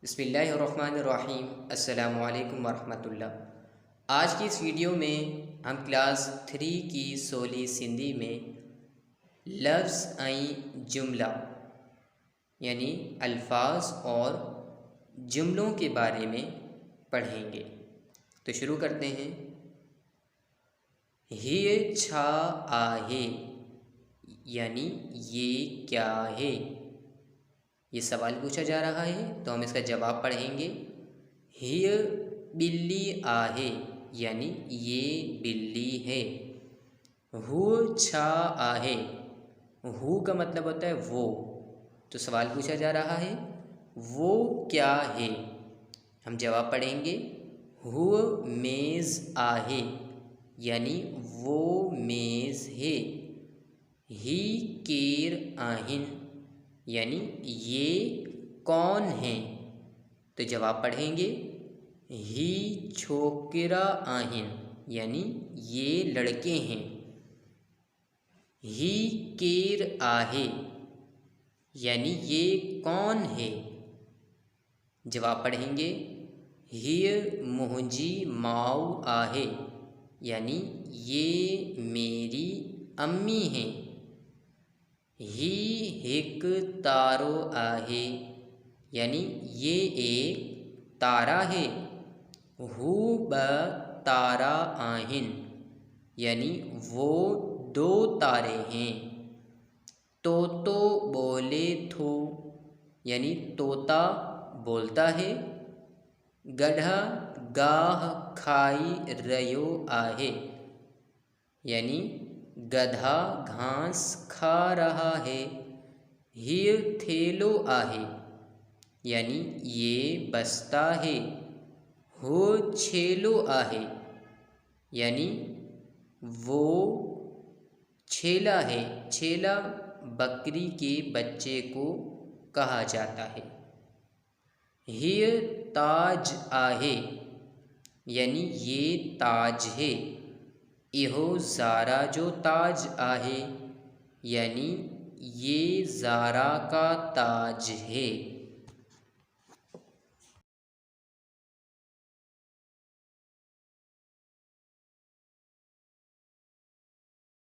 बिस्मिल्लाहिर्रहमानिर्रहीम। अस्सलामु अलैकुम वरहमतुल्लाह। आज की इस वीडियो में हम क्लास 3 की सोली सिंधी में लफ्ज़ ऐं जुमला यानी अल्फाज और जुमलों के बारे में पढ़ेंगे। तो शुरू करते हैं। ये छा आहे यानी ये क्या है, ये सवाल पूछा जा रहा है तो हम इसका जवाब पढ़ेंगे। हिय बिल्ली आहे यानी ये बिल्ली है। हु छा आहे, हु का मतलब होता है वो, तो सवाल पूछा जा रहा है वो क्या है, हम जवाब पढ़ेंगे। हु मेज़ आहे यानी वो मेज़ है। ही केर आहिन यानी ये कौन हैं, तो जवाब पढ़ेंगे। ही छोकरा आहिन यानी ये लड़के हैं। ही केर आहे यानी ये कौन है, जवाब पढ़ेंगे। हिय मुंहिंजी माऊ आहे यानी ये मेरी अम्मी हैं। ही हिक तारो आहे यानी ये एक तारा है। हू ब तारा आहिन यानी वो दो तारे हैं। तोतो बोले थो यानी तोता बोलता है। गधा गाह खाई रयो आहे यानी गधा घास खा रहा है। हिय थेलो आहे यानी ये बस्ता है। हो छेलो आहे यानी वो छेला है। छेला बकरी के बच्चे को कहा जाता है। हिय ताज आहे यानी ये ताज है। इहो ज़ारा जो ताज आहे यानी ये ज़ारा का ताज है।